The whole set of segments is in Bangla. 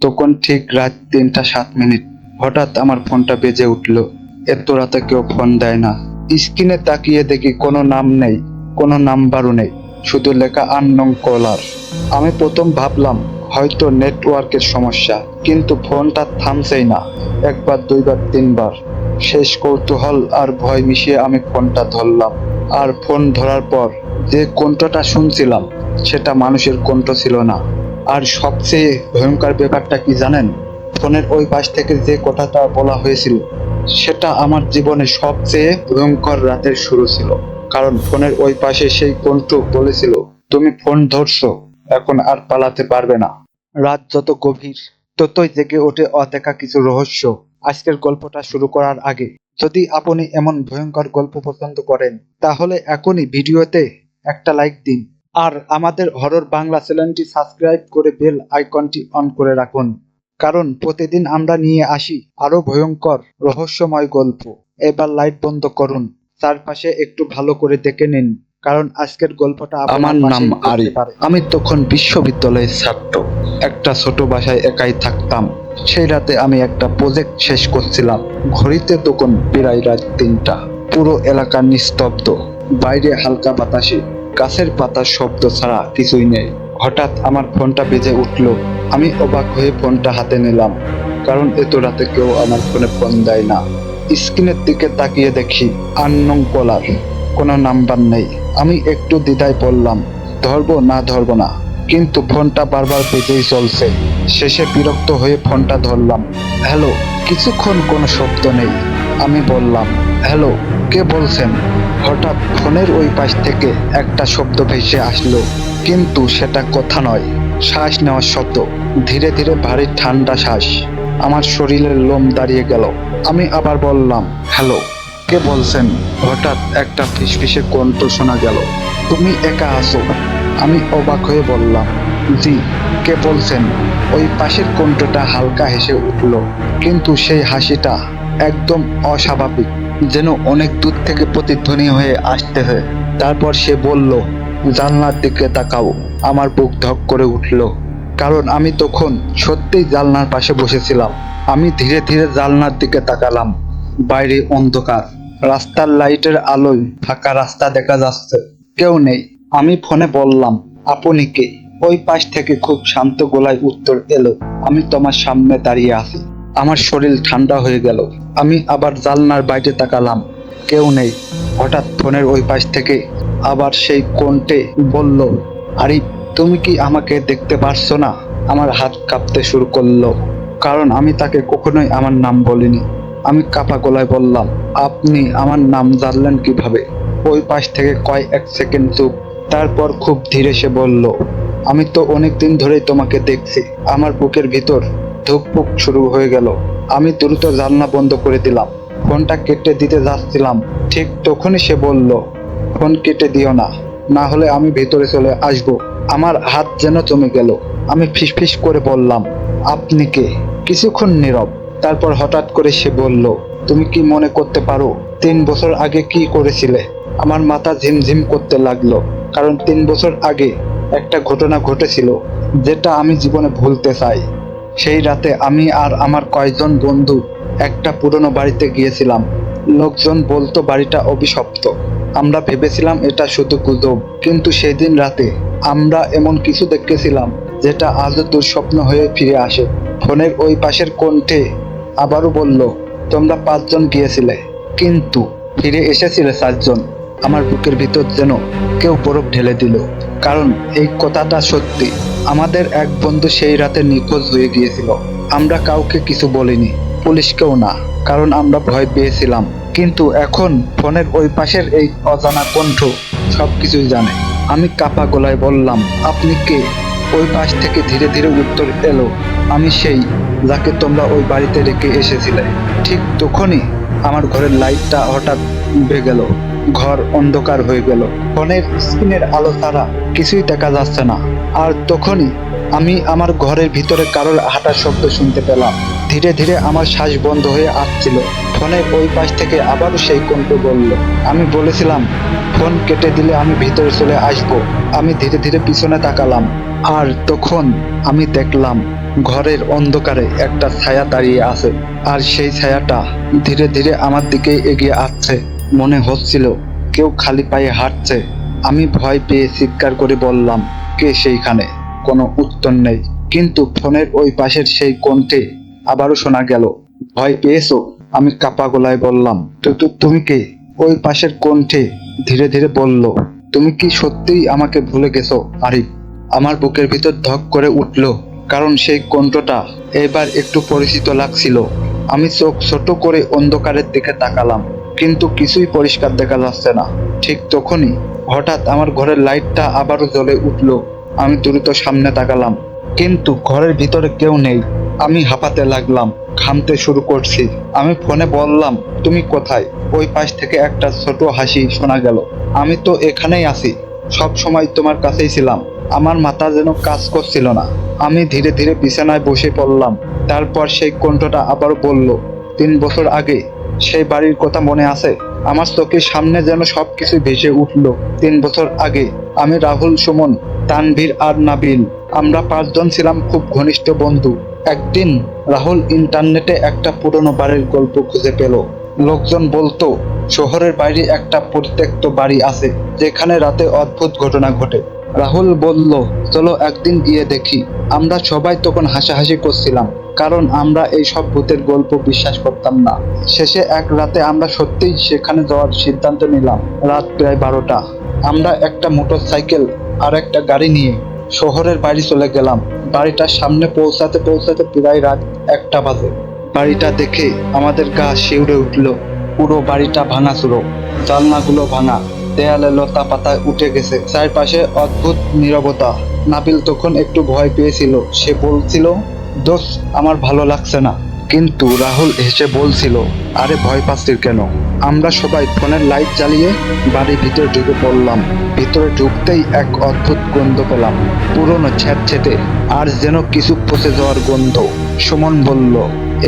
তখন ঠিক রাত ৩টা ৭ মিনিট। হঠাৎ আমার ফোনটা বেজে উঠল। এত রাতে কেউ ফোন দেয় না। স্ক্রিনে তাকিয়ে দেখি কোনো নাম নেই, কোনো নাম্বারও নেই, শুধু লেখা আননোন কলার। আমি প্রথম ভাবলাম হয়তো নেটওয়ার্কের সমস্যা, কিন্তু ফোনটা থামছেই না। একবার, দুইবার, তিনবার। শেষ কৌতূহল আর ভয় মিশিয়ে আমি ফোনটা ধরলাম। আর ফোন ধরার পর যে কণ্ঠটা শুনছিলাম সেটা মানুষের কণ্ঠ ছিল না। আর সবচেয়ে ভয়ঙ্কর ব্যাপারটা কি জানেন? ফোনের ওই পাশ থেকে যে কথাটা বলা হয়েছিল সেটা আমার জীবনে সবচেয়ে ভয়ঙ্কর রাতের শুরু ছিল। কারণ ফোনের ওই পাশে সেই কণ্ঠ বলেছিল, তুমি ফোন ধরছো, এখন আর পালাতে পারবে না। রাত যত গভীর, ততই জেগে ওঠে অদেখা কিছু রহস্য। আজকের গল্পটা শুরু করার আগে, যদি আপনি এমন ভয়ঙ্কর গল্প পছন্দ করেন, তাহলে এখনই ভিডিওতে একটা লাইক দিন। আর আমাদের হরর বাংলা চ্যানেলটি সাবস্ক্রাইব করে বেল আইকনটি অন করে রাখুন। কারণ প্রতিদিন আমরা নিয়ে আসি আরো ভয়ঙ্কর রহস্যময় গল্প। এবার লাইট বন্ধ করুন, চারপাশে একটু ভালো করে দেখে নিন, কারণ আজকের গল্পটা আমার নাম আরি। আমি তখন বিশ্ববিদ্যালয়ের ছাত্র। একটা ছোট বাসায় একাই থাকতাম। সেই রাতে আমি একটা প্রজেক্ট শেষ করছিলাম। ঘড়িতে তখন প্রায় রাত ৩টা। পুরো এলাকা নিস্তব্ধ। বাইরে হালকা বাতাসে গাছের পাতার শব্দ ছাড়া কিছুই নেই। হঠাৎ আমার ফোনটা বেজে উঠল। আমি অবাক হয়ে ফোনটা হাতে নিলাম, কারণ এত রাতে কেউ আমার ফোনে ফোন দেয় না। স্ক্রিনের দিকে তাকিয়ে দেখি আননোন কলার, কোনো নাম্বার নেই। আমি একটু দ্বিধায় পড়লাম, ধরবো না ধরবো না, কিন্তু ফোনটা বারবার বেজেই চলছে। শেষে বিরক্ত হয়ে ফোনটা ধরলাম। হ্যালো। কিছুক্ষণ কোনো শব্দ নেই। আমি বললাম, হ্যালো, কে বলছেন? হঠাৎ ফোনের ওই পাশ থেকে একটা শব্দ ভেসে আসলো, কিন্তু সেটা কথা নয়, শ্বাস নেওয়ার শব্দ। ধীরে ধীরে ভারী ঠান্ডা শ্বাস। আমার শরীরের লোম দাঁড়িয়ে গেল। আমি আবার বললাম, হ্যালো, কে বলছেন? হঠাৎ একটা ফিসফিসে কণ্ঠ শোনা গেল, তুমি একা আছো? আমি অবাক হয়ে বললাম, জি। কে বলছেন? ওই পাশের কণ্ঠটা হালকা হেসে উঠল, কিন্তু সেই হাসিটা একদম অস্বাভাবিক, যেন অনেক দূর থেকে প্রতিধ্বনি হয়ে আসতে হয়। তারপর সে বলল, জানলার দিকে তাকাও। আমার বুক ধক করে উঠল, কারণ আমি তখন সত্যিই জানলার পাশে বসেছিলাম। আমি ধীরে ধীরে জানলার দিকে তাকালাম। বাইরে অন্ধকার, রাস্তার লাইটের আলোয় ফাঁকা রাস্তা দেখা যাচ্ছে, কেউ নেই। আমি ফোনে বললাম, আপনি কে? ওই পাশ থেকে খুব শান্ত গলায় উত্তর এলো, আমি তোমার সামনে দাঁড়িয়ে আছি। আমার শরীর ঠান্ডা হয়ে গেল। আমি আবার জানলার বাইরে তাকালাম, কেউ নেই। হঠাৎ ফোনের ওই পাশ থেকে আবার সেই কণ্ঠে বলল, আরে তুমি কি আমাকে দেখতে পারছো না? আমার হাত কাঁপতে শুরু করলো, কারণ আমি তাকে কখনোই আমার নাম বলিনি। আমি কাঁপা গলায় বললাম, আপনি আমার নাম জানলেন কিভাবে? ওই পাশ থেকে কয়েক সেকেন্ড চুপ। তারপর খুব ধীরে সে বলল, আমি তো অনেকদিন ধরেই তোমাকে দেখছি। আমার বুকের ভিতর ধুকপুক শুরু হয়ে গেল। আমি দ্রুত জানলা বন্ধ করে দিলাম। ফোনটা কেটে দিতে যাচ্ছিলাম, ঠিক তখনই সে বলল, ফোন কেটে দিও না, না হলে আমি ভেতরে চলে আসব। আমার হাত যেন জমে গেল। আমি ফিসফিস করে বললাম, আপনি কে? কিছুক্ষণ নীরব। তারপর হঠাৎ করে সে বলল, তুমি কি মনে করতে পারো ৩ বছর আগে কি করেছিলে? আমার মাথা ঝিমঝিম করতে লাগলো, কারণ ৩ বছর আগে একটা ঘটনা ঘটেছিল যেটা আমি জীবনে ভুলতে চাই। সেই রাতে আমি আর আমার কয়েকজন বন্ধু একটা পুরনো বাড়িতে গিয়েছিলাম। লোকজন বলতো বাড়িটা অভিশপ্ত। আমরা ভেবেছিলাম এটা শুধু গুজব, কিন্তু সেই দিন রাতে আমরা এমন কিছু দেখেছিলাম যেটা আজও দুঃস্বপ্ন হয়ে ফিরে আসে। ফোনের ওই পাশের কণ্ঠে আবারও বলল, তোমরা ৫ জন গিয়েছিলে, কিন্তু ফিরে এসেছিলে ৪ জন। আমার বুকের ভিতর যেন কেউ বরফ ঢেলে দিল, কারণ এই কথাটা সত্যি। আমাদের এক বন্ধু সেই রাতে নিখোঁজ হয়ে গিয়েছিল। আমরা কাউকে কিছু বলিনি, পুলিশকেও না, কারণ আমরা ভয় পেয়েছিলাম। কিন্তু এখন ফোনের ওই পাশের এই অজানা কণ্ঠ সবকিছুই জানে। আমি কাঁপা গলায় বললাম, আপনি কে? ওই পাশ থেকে ধীরে ধীরে উত্তর এলো, আমি সেই যাকে তোমরা ওই বাড়িতে রেখে এসেছিলে। ঠিক তখনই আমার ঘরের লাইটটা হঠাৎ নিভে গেল। ঘর অন্ধকার হয়ে গেল। ফোনের স্ক্রিনের আলো ছাড়া কিছুই দেখা যাচ্ছে না। আর তখনই আমি আমার ঘরের ভিতরে কারোর হাঁটার শব্দ শুনতে পেলাম। ধীরে ধীরে আমার শ্বাস বন্ধ হয়ে আসছিল। ফোনের ওই পাশ থেকে আবারও সেই কণ্ঠ বলল, আমি বলেছিলাম ফোন কেটে দিলে আমি ভিতরে চলে আসব। আমি ধীরে ধীরে পিছনে তাকালাম, আর তখন আমি দেখলাম ঘরের অন্ধকারে একটা ছায়া দাঁড়িয়ে আছে, আর সেই ছায়াটা ধীরে ধীরে আমার দিকে এগিয়ে আসছে। মনে হচ্ছিল কেউ খালি পায়ে হাঁটছে। আমি ভয় পেয়ে চিৎকার করে বললাম, কে সেইখানে? কোনো উত্তর নেই, কিন্তু ফোনের ওই পাশের সেই কণ্ঠে আবারও শোনা গেল, ভয় পেয়েছো? আমি কাপা গলায় বললাম, তুমি কে? ওই পাশের কণ্ঠে ধীরে ধীরে বলল, তুমি কি সত্যিই আমাকে ভুলে গেছো আরিফ? আমার বুকের ভিতর ধক করে উঠল, কারণ সেই কণ্ঠটা এবার একটু পরিচিত লাগছিল। আমি চোখ ছোট করে অন্ধকারের দিকে তাকালাম, কিন্তু কিছুই পরিষ্কার দেখা যাচ্ছে না। ঠিক তখনই হঠাৎ আমার ঘরের লাইটটা আবারও জ্বলে উঠল। আমি দ্রুত সামনে তাকালাম, কিন্তু ঘরের ভিতরে কেউ নেই। আমি হাঁপাতে লাগলাম, ঘামতে শুরু করছি। আমি ফোনে বললাম, তুমি কোথায়? ওই পাশ থেকে একটা ছোট হাসি শোনা গেল, আমি তো এখানেই আছি, সব সময় তোমার কাছেই ছিলাম। আমার মাথা যেন কাজ করছিল না। আমি ধীরে ধীরে বিছানায় বসে পড়লাম। তারপর সেই কণ্ঠটা আবার বলল, 3 বছর আগে সেই বাড়ির কথা মনে আছে? আমার চোখের সামনে যেন সবকিছু ভেসে উঠল। 3 বছর আগে আমি, রাহুল, সুমন, তানভীর আর নাবিল, আমরা 5জন ছিলাম খুব ঘনিষ্ঠ বন্ধু। একদিন রাহুল ইন্টারনেটে একটা পুরনো বাড়ির গল্প খুঁজে পেল। লোকজন বলতো শহরের বাইরে একটা পরিত্যক্ত বাড়ি আছে, যেখানে রাতে অদ্ভুত ঘটনা ঘটে। রাহুল বলল, চলো একদিন গিয়ে দেখি। আমরা সবাই তখন হাসাহাসি করছিলাম, কারণ আমরা এই সব ভূতের গল্প বিশ্বাস করতাম না। শেষে এক রাতে আমরা সত্যিই সেখানে যাওয়ার সিদ্ধান্ত নিলাম। রাত প্রায় 12টা। আমরা একটা মোটরসাইকেল আর একটা গাড়ি নিয়ে শহরের বাড়ি চলে গেলাম। বাড়িটার সামনে পৌঁছাতে পৌঁছাতে প্রায় রাত 1টা বাজে। বাড়িটা দেখে আমাদের গা শিউরে উঠল। পুরো বাড়িটা ভাঙাচুরো, জানলাগুলো ভাঙা, দেয়ালে লতা পাতা উঠে গেছে, চারপাশে অদ্ভুত নীরবতা। নাবিল তখন একটু ভয় পেয়েছিল। সে বলছিল, দোস্ত, আমার ভালো লাগছে না। কিন্তু রাহুল হেসে বলছিল, আরে ভয় পাচ্ছিস কেন? আমরা সবাই ফোনের লাইট জ্বালিয়ে বাড়ির ভিতরে ঢুকে পড়লাম। ভিতরে ঢুকতেই এক অদ্ভুত গন্ধ পেলাম, পুরনো ছেটে আর যেন কিছু পচে যাওয়ার গন্ধ। সুমন বলল,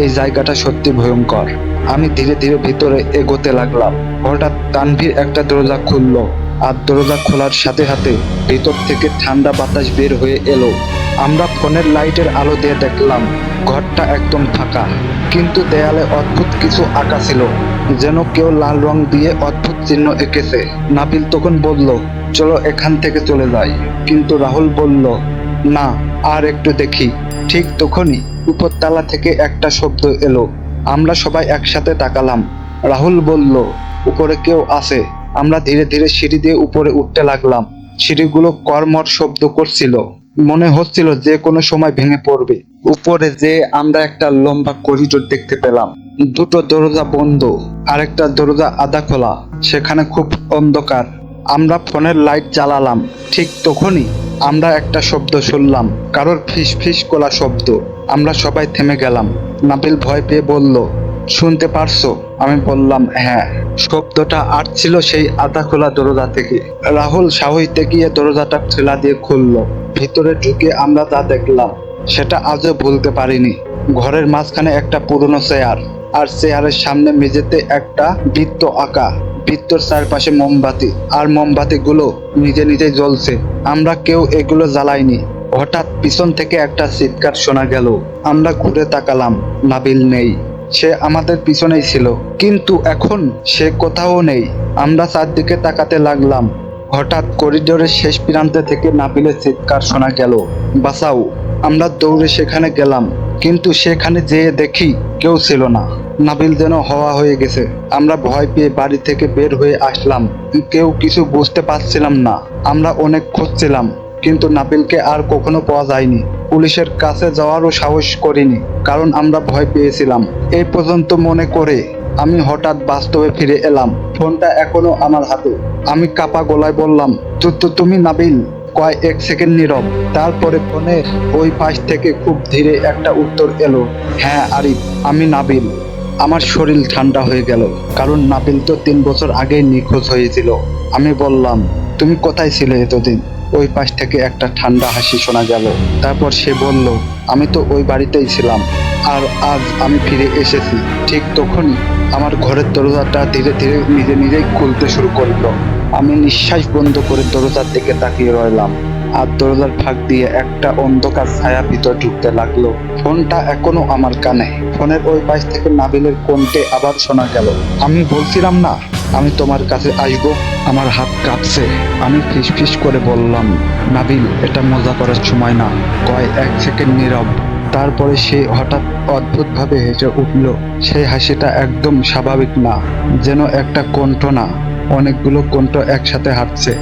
এই জায়গাটা সত্যি ভয়ঙ্কর। আমি ধীরে ধীরে ভিতরে এগোতে লাগলাম। হঠাৎ তানভীর একটা দরজা খুললো, আর দরজা খোলার সাথে সাথে ভিতর থেকে ঠান্ডা বাতাস বের হয়ে এলো। আমরা ফোনের লাইটের আলো দিয়ে দেখলাম ঘরটা একদম ফাঁকা, কিন্তু দেয়ালে অদ্ভুত কিছু আঁকা ছিল, যেন কেউ লাল রং দিয়ে অদ্ভুত চিহ্ন এঁকেছে। নাবিল তখন বলল, চলো এখান থেকে চলে যাই। কিন্তু রাহুল বলল, না, আর একটু দেখি। ঠিক তখনই উপরতলা থেকে একটা শব্দ এলো। আমরা সবাই একসাথে তাকালাম। রাহুল বলল, উপরে কেউ আছে। আমরা ধীরে ধীরে সিঁড়ি দিয়ে উপরে উঠতে লাগলাম। সিঁড়িগুলো কড়মড় শব্দ করছিল, মনে হচ্ছিল যে কোনো সময় ভেঙে পড়বে। উপরে যে আমরা একটা লম্বা করিডোর দেখতে পেলাম। দুটো দরজা বন্ধ, আরেকটা দরজা আধা খোলা, সেখানে খুব অন্ধকার। আমরা ফোনের লাইট জ্বালালাম। ঠিক তখনই আমরা একটা শব্দ শুনলাম, কারোর ফিস ফিস করা শব্দ। আমরা সবাই থেমে গেলাম। নাবিল ভয় পেয়ে বলল, শুনতে পারছো? আমি বললাম, হ্যাঁ। শব্দটা আসছিল সেই আধা খোলা দরজা থেকে। রাহুল সাহসীতে গিয়ে দরজাটা ঠেলা দিয়ে খুললো। ভিতরে ঢুকে আমরা যা দেখলাম সেটা আজও ভুলতে পারিনি। ঘরের মাঝখানে একটা পুরনো চেয়ার, আর চেয়ারের সামনে মেঝেতে একটা বৃত্ত আঁকা। বৃত্তর চারপাশে মোমবাতি, আর মোমবাতিগুলো নিজে নিজে জ্বলছে। আমরা কেউ এগুলো জ্বালাইনি। হঠাৎ পিছন থেকে একটা চিৎকার শোনা গেল। আমরা ঘুরে তাকালাম, নাবিল নেই। সে আমাদের পিছনেই ছিল, কিন্তু এখন সে কোথাও নেই। আমরা চারদিকে তাকাতে লাগলাম। হঠাৎ করিডোরের শেষ প্রান্তে থেকে নাবিলের চিৎকার শোনা গেল, বাঁচাও! আমরা দৌড়ে সেখানে গেলাম, কিন্তু সেখানে যেয়ে দেখি কেউ ছিল না। নাবিল যেন হাওয়া হয়ে গেছে। আমরা ভয় পেয়ে বাড়ি থেকে বের হয়ে আসলাম। কেউ কিছু বুঝতে পারছিলাম না। আমরা অনেক খুঁজছিলাম, কিন্তু নাবিলকে আর কখনো পাওয়া যায়নি। পুলিশের কাছে যাওয়ারও সাহস করিনি, কারণ আমরা ভয় পেয়েছিলাম। এই পর্যন্ত মনে করে আমি হঠাৎ বাস্তবে ফিরে এলাম। ফোনটা এখনো আমার হাতে। আমি কাপা গলায় বললাম, তুমি নাবিল? কয়েক সেকেন্ড নীরব। তারপরে ফোনের ওই পাশ থেকে খুব ধীরে একটা উত্তর এলো, হ্যাঁ আরিফ, আমি নাবিল। আমার শরীর ঠান্ডা হয়ে গেল, কারণ নাবিল তো 3 বছর আগেই নিখোঁজ হয়েছিল। আমি বললাম, তুমি কোথায় ছিলে এতদিন? ওই পাশ থেকে একটা ঠান্ডা হাসি শোনা গেল। তারপর সে বলল, আমি তো ওই বাড়িতেই ছিলাম, আর আজ আমি ফিরে এসেছি। ঠিক তখনই আমার ঘরের দরজাটা ধীরে ধীরে নিজে নিজেই খুলতে শুরু করলো। আমি নিঃশ্বাস বন্ধ করে দরজার দিকে তাকিয়ে রইলাম। আর দরজার ফাঁক দিয়ে একটা অন্ধকার ছায়া ভিতর ঢুকতে লাগলো। ফোনটা এখনো আমার কানে। ফোনের ওই পাশ থেকে নাবিলের কণ্ঠে আবার শোনা গেল, আমি বলছিলাম না আমি তোমার কাছে আসবো। আমার হাত কাঁপছে। আমি ফিসফিস করে বললাম, নাবিল, এটা মজা করার সময় না। কয় 1 সেকেন্ড নীরব। তারপরে সে হঠাৎ অদ্ভুতভাবে হেসে উঠল। সেই হাসিটা একদম স্বাভাবিক না, যেন একটা কণ্ঠ না, অনেকগুলো কণ্ঠ একসাথে হাঁটছে।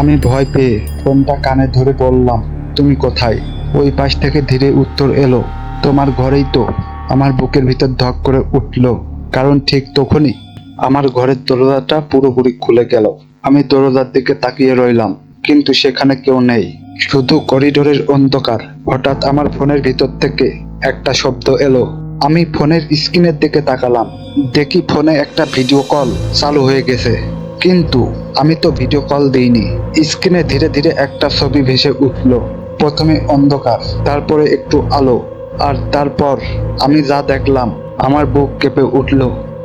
আমি ভয় পেয়ে ফোনটা কানে ধরে বললাম, তুমি কোথায়? ওই পাশ থেকে ধীরে উত্তর এলো, তোমার ঘরেই তো। আমার বুকের ভিতর ধক করে উঠল, কারণ ঠিক তখনই আমার ঘরের দরজাটা পুরোপুরি খুলে গেল। আমি দরজার দিকে তাকিয়ে রইলাম, কিন্তু সেখানে কেউ নেই, শুধু করিডোরের অন্ধকার। হঠাৎ আমার ফোনের ভিতর থেকে একটা শব্দ এলো। আমি ফোনের স্ক্রিনের দিকে তাকালাম, দেখি ফোনে একটা ভিডিও কল চালু হয়ে গেছে। কিন্তু আমি তো ভিডিও কল দিইনি। স্ক্রিনে ধীরে ধীরে একটা ছবি ভেসে উঠল। প্রথমে অন্ধকার, তারপরে একটু আলো, আর তারপর আমি যা দেখলাম, আমার বুক কেঁপে উঠল।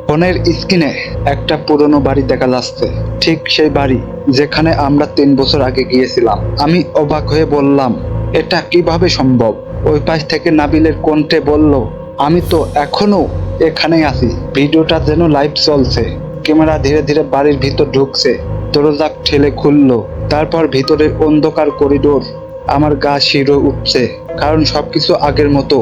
ফোনের স্ক্রিনে একটা পুরনো বাড়ি দেখা যাচ্ছে, ঠিক সেই বাড়ি যেখানে আমরা 3 বছর আগে গিয়েছিলাম। আমি অবাক হয়ে বললাম, এটা কিভাবে সম্ভব? ওই পাশ থেকে নাবিলের কণ্ঠে বলল, আমি তো এখনো এখানেই আছি। ভিডিওটা যেন লাইভ চলছে। ক্যামেরা ধীরে ধীরে বাড়ির ভিতর ঢুকছে, দরজা ঠেলে খুললো। তারপর ভিতরের অন্ধকার করিডোর। আমার গা শিউরে উঠছে, কারণ সবকিছু আগের মতো।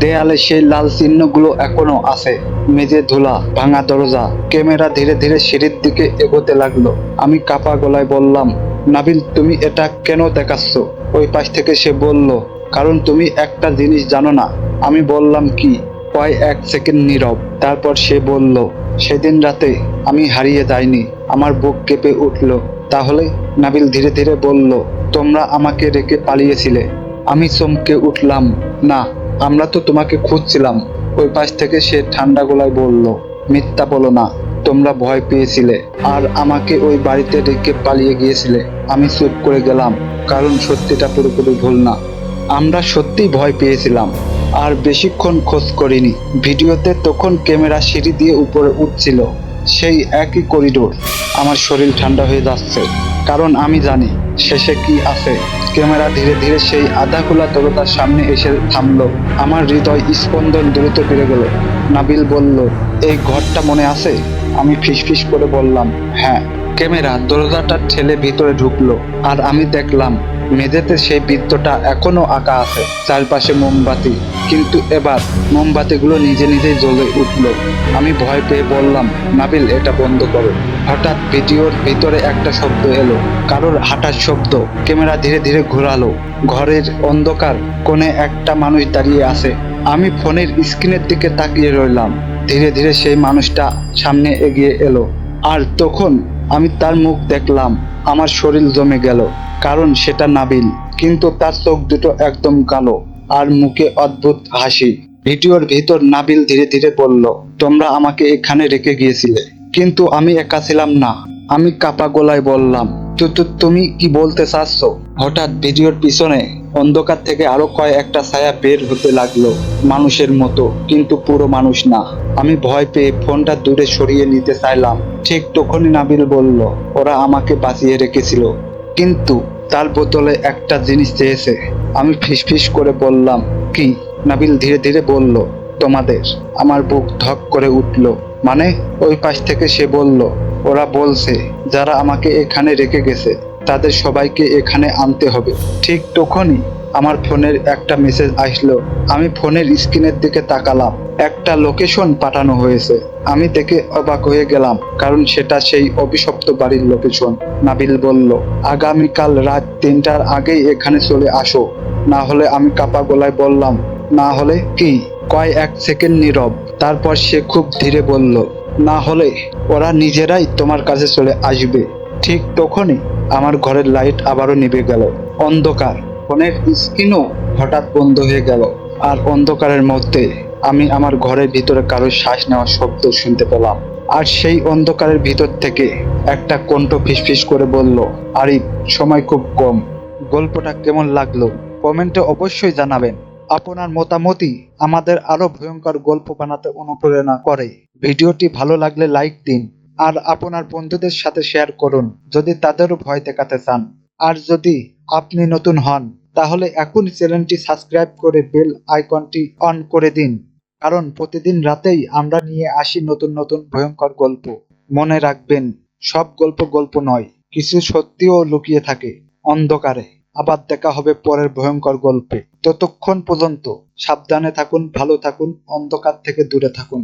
দেয়ালে সেই লাল চিহ্নগুলো এখনো আছে, মেঝে ধুলা, ভাঙা দরজা। ক্যামেরা ধীরে ধীরে সিঁড়ির দিকে এগোতে লাগলো। আমি কাপা গলায় বললাম, নাবিল, তুমি এটা কেন দেখাচ্ছ? ওই পাশ থেকে সে বলল, কারণ তুমি একটা জিনিস জানো না। আমি বললাম, কি? কয় 1 সেকেন্ড নীরব। তারপর সে বলল, সেদিন রাতে আমি হারিয়ে যাইনি। আমার বুক কেঁপে উঠল। তাহলে? নাবিল ধীরে ধীরে বলল, তোমরা আমাকে রেখে পালিয়েছিলে। আমি চমকে উঠলাম, না, আমরা তো তোমাকে খুঁজছিলাম। ওই পাশ থেকে সে ঠান্ডা গলায় বলল, মিথ্যা বলো না, তোমরা ভয় পেয়েছিলে আর আমাকে ওই বাড়িতে রেখে পালিয়ে গিয়েছিলে। আমি চুপ করে গেলাম, কারণ সত্যিটা পুরোপুরি ভুল না। আমরা সত্যিই ভয় পেয়েছিলাম আর বেশিক্ষণ খোঁজ করিনি। ভিডিওতে তখন ক্যামেরা সিঁড়ি দিয়ে উপরে উঠছিল, সেই একই করিডোর। আমার শরীর ঠান্ডা হয়ে যাচ্ছে, কারণ আমি জানি শেষে কি আছে। ক্যামেরা ধীরে ধীরে সেই আধা খোলা দরজার সামনে এসে থামলো। আমার হৃদয় স্পন্দন দ্রুত বেড়ে গেল। নাবিল বলল, এই ঘরটা মনে আছে? আমি ফিসফিস করে বললাম, হ্যাঁ। ক্যামেরা দরজাটা ঠেলে ভিতরে ঢুকলো, আর আমি দেখলাম মেঝেতে সেই বৃত্তটা এখনো আঁকা আছে, চারপাশে মোমবাতি। কিন্তু এবার মোমবাতিগুলো নিজে নিজেই জ্বলে উঠলো। আমি ভয় পেয়ে বললাম, নাবিল, এটা বন্ধ করো। হঠাৎ ভিডিওর ভিতরে একটা শব্দ এলো, কারোর হাঁটার শব্দ। ক্যামেরা ধীরে ধীরে ঘোরালো। ঘরের অন্ধকার কোণে একটা মানুষ দাঁড়িয়ে আছে। আমি ফোনের স্ক্রিনের দিকে তাকিয়ে রইলাম। ধীরে ধীরে সেই মানুষটা সামনে এগিয়ে এলো, আর তখন আমি তার মুখ দেখলাম। আমার শরীর জমে গেল, কারণ সেটা নাবিল, কিন্তু তার চোখ দুটো একদম কালো আর মুখে অদ্ভুত হাসি। ভিডিওর ভিতর নাবিল ধীরে ধীরে বলল, তোমরা আমাকে এখানে রেখে গিয়েছিলে, কিন্তু আমি একা ছিলাম না। আমি কাপা গলায় বললাম, তুমি কি বলতে চাচ্ছ? হঠাৎ ভিডিওর পিছনে অন্ধকার থেকে আরো কয়েকটা ছায়া বের হতে লাগলো, মানুষের মতো, কিন্তু পুরো মানুষ না। আমি ভয় পেয়ে ফোনটা দূরে সরিয়ে নিতে চাইলাম। ঠিক তখনই নাবিল বলল, ওরা আমাকে বাঁচিয়ে রেখেছিল, কিন্তু তার বদলে একটা জিনিস চেয়েছে। আমি ফিসফিস করে বললাম, কি? নাবিল ধীরে ধীরে বলল, তোমাদের। আমার বুক ধক করে উঠল। মানে? ওই পাশ থেকে সে বলল, ওরা বলছে যারা আমাকে এখানে রেখে গেছে তাদের সবাইকে এখানে আনতে হবে। ঠিক তখনই আমার ফোনের একটা মেসেজ আসলো। আমি ফোনের স্ক্রিনের দিকে তাকালাম, একটা লোকেশন পাঠানো হয়েছে। আমি দেখে অবাক হয়ে গেলাম, কারণ সেটা সেই অভিশপ্ত বাড়ির লোকেশন। নাবিল বলল, আগামীকাল রাত 3টার আগেই এখানে চলে আসো, না হলে। আমি কাপা গলায় বললাম, না হলে কি? কয় 1 সেকেন্ড নীরব। তারপর সে খুব ধীরে বলল, না হলে ওরা নিজেরাই তোমার কাছে চলে আসবে। ঠিক তখনই আমার ঘরের লাইট আবারও নিভে গেল। অন্ধকার। ফোনের স্ক্রিনও হঠাৎ বন্ধ হয়ে গেল, আর অন্ধকারের মধ্যে আমি আমার ঘরের ভিতরে কারোর শ্বাস নেওয়ার শব্দ শুনতে পেলাম। আর সেই অন্ধকারের ভিতর থেকে একটা কণ্ঠ ফিসফিস করে বলল, আরিফ, সময় খুব কম। গল্পটা কেমন লাগলো কমেন্টে অবশ্যই জানাবেন। আপনার মতামতই আমাদের আরো ভয়ঙ্কর গল্প বানাতে অনুপ্রেরণা করে। ভিডিওটি ভালো লাগলে লাইক দিন, আর আপনার বন্ধুদের সাথে শেয়ার করুন যদি তাদেরও ভয় দেখাতে চান। আর যদি আপনি নতুন হন, তাহলে এখনই চ্যানেলটি সাবস্ক্রাইব করে বেল আইকনটি অন করে দিন, কারণ প্রতিদিন রাতেই আমরা নিয়ে আসি নতুন নতুন ভয়ঙ্কর গল্প। মনে রাখবেন, সব গল্প গল্প নয়, কিছু সত্যিও লুকিয়ে থাকে অন্ধকারে। আবার দেখা হবে পরের ভয়ঙ্কর গল্পে। ততক্ষণ পর্যন্ত সাবধানে থাকুন, ভালো থাকুন, অন্ধকার থেকে দূরে থাকুন।